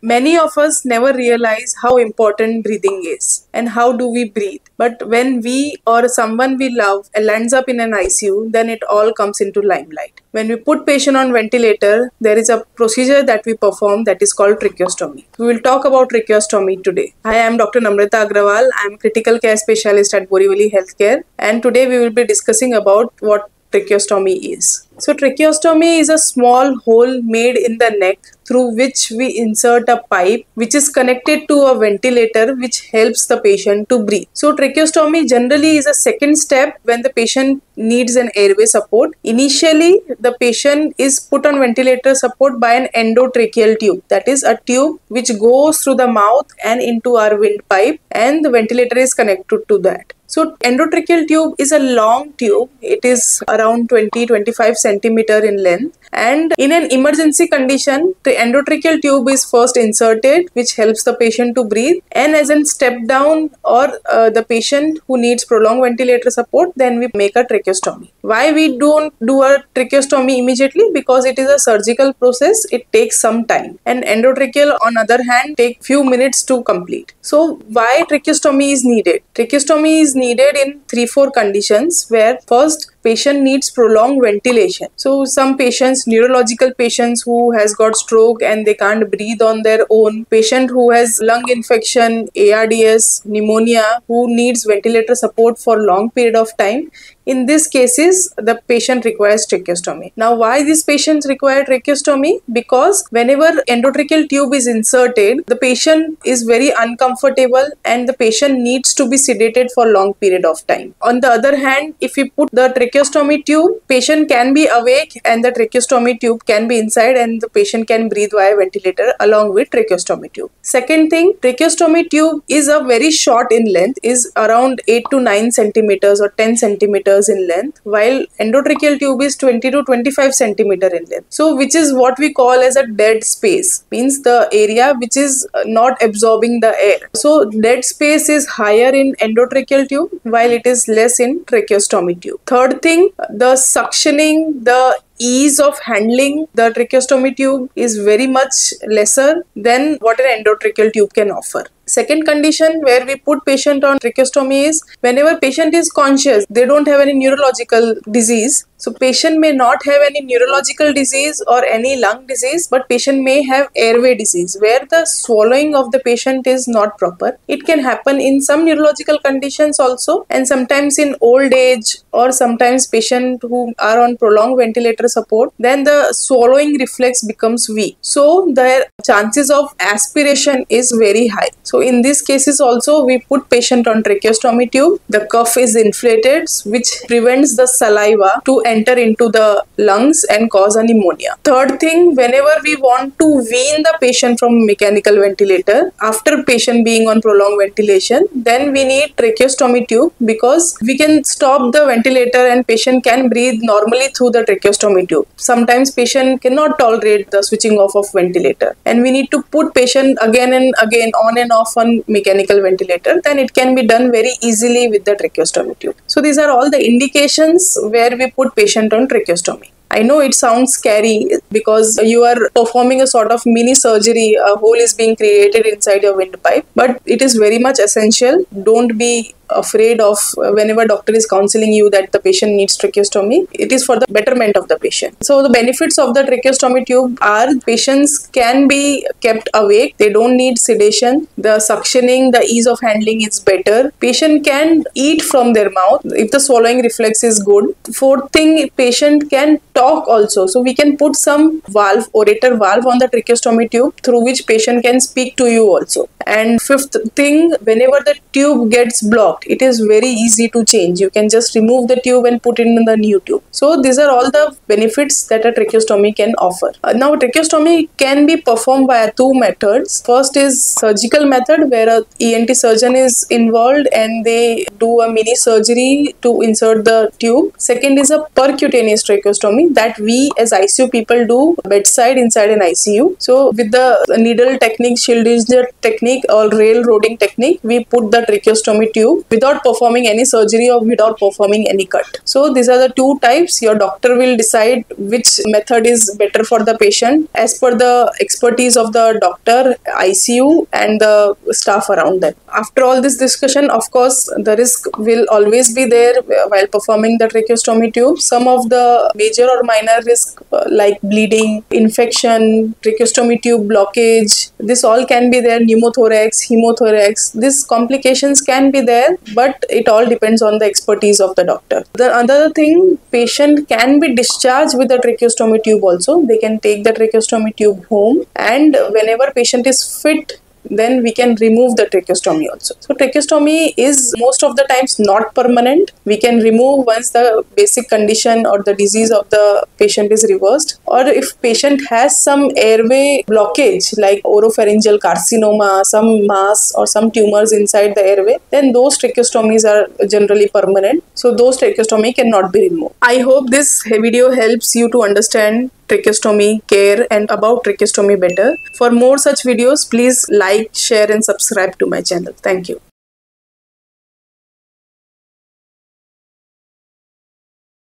Many of us never realize how important breathing is and how do we breathe. But when we or someone we love lands up in an ICU, then it all comes into limelight. When we put patient on ventilator, there is a procedure that we perform that is called tracheostomy. We will talk about tracheostomy today. Hi, I am Dr. Namrata Agrawal. I am critical care specialist at Borivali Healthcare, and today we will be discussing about what tracheostomy is. So tracheostomy is a small hole made in the neck through which we insert a pipe which is connected to a ventilator which helps the patient to breathe. So tracheostomy generally is a second step when the patient needs an airway support. Initially, the patient is put on ventilator support by an endotracheal tube, that is a tube which goes through the mouth and into our windpipe, and the ventilator is connected to that. So endotracheal tube is a long tube. It is around 20-25 centimeter in length, and in an emergency condition, the endotracheal tube is first inserted, which helps the patient to breathe, and as a step down or the patient who needs prolonged ventilator support, then we make a tracheostomy. Why we don't do a tracheostomy immediately? Because it is a surgical process. It takes some time, and endotracheal on other hand take few minutes to complete. So why tracheostomy is needed? Tracheostomy is needed in 3-4 conditions, where first patient needs prolonged ventilation. So some patients, neurological patients who has got stroke and they can't breathe on their own, patient who has lung infection, ARDS, pneumonia, who needs ventilator support for long period of time. In these cases, the patient requires tracheostomy. Now, why these patients require tracheostomy? Because whenever endotracheal tube is inserted, the patient is very uncomfortable and the patient needs to be sedated for long period of time. On the other hand, if we put the tracheostomy tube, patient can be awake and the tracheostomy tube can be inside and the patient can breathe via ventilator along with tracheostomy tube. Second thing, tracheostomy tube is a very short in length, is around 8 to 9 centimeters or 10 centimeters in length, while endotracheal tube is 20 to 25 centimeter in length. So which is what we call as a dead space, means the area which is not absorbing the air. So dead space is higher in endotracheal tube while it is less in tracheostomy tube. Third thing, the suctioning, the ease of handling the tracheostomy tube is very much lesser than what an endotracheal tube can offer. Second condition where we put patient on tracheostomy is whenever patient is conscious, they don't have any neurological disease. So patient may not have any neurological disease or any lung disease, but patient may have airway disease where the swallowing of the patient is not proper. It can happen in some neurological conditions also, and sometimes in old age or sometimes patient who are on prolonged ventilator support, then the swallowing reflex becomes weak. So their chances of aspiration is very high. So in these cases also we put patient on tracheostomy tube. The cuff is inflated, which prevents the saliva to enter into the lungs and cause a pneumonia. Third thing, whenever we want to wean the patient from mechanical ventilator after patient being on prolonged ventilation, then we need tracheostomy tube because we can stop the ventilator and patient can breathe normally through the tracheostomy tube. Sometimes patient cannot tolerate the switching off of ventilator and we need to put patient again and again on and off on mechanical ventilator. Then it can be done very easily with the tracheostomy tube. So these are all the indications where we put patient on tracheostomy. I know it sounds scary because you are performing a sort of mini surgery, a hole is being created inside your windpipe, but it is very much essential. Don't be afraid of whenever doctor is counseling you that the patient needs tracheostomy. It is for the betterment of the patient. So the benefits of the tracheostomy tube are patients can be kept awake. They don't need sedation. The suctioning, the ease of handling is better. Patient can eat from their mouth if the swallowing reflex is good. Fourth thing, patient can talk also. So we can put some valve, orator valve on the tracheostomy tube through which patient can speak to you also. And fifth thing, whenever the tube gets blocked, it is very easy to change. You can just remove the tube and put in the new tube. So these are all the benefits that a tracheostomy can offer. Now tracheostomy can be performed by two methods. First is surgical method where a ENT surgeon is involved and they do a mini surgery to insert the tube. Second is a percutaneous tracheostomy that we as ICU people do bedside inside an ICU. So with the needle technique, Schindler technique or railroading technique, we put the tracheostomy tube without performing any surgery or without performing any cut. So these are the two types. Your doctor will decide which method is better for the patient as per the expertise of the doctor, ICU, and the staff around them. After all this discussion, of course, the risk will always be there while performing the tracheostomy tube. Some of the major or minor risk like bleeding, infection, tracheostomy tube blockage, this all can be there, pneumothorax, hemothorax. These complications can be there, but it all depends on the expertise of the doctor. The other thing, patient can be discharged with the tracheostomy tube also. They can take the tracheostomy tube home, and whenever patient is fit, then we can remove the tracheostomy also. So tracheostomy is most of the times not permanent. We can remove once the basic condition or the disease of the patient is reversed, or if patient has some airway blockage like oropharyngeal carcinoma, some mass or some tumors inside the airway, then those tracheostomies are generally permanent. So those tracheostomy cannot be removed. I hope this video helps you to understand tracheostomy care and about tracheostomy better. For more such videos, please like, share and subscribe to my channel. Thank you.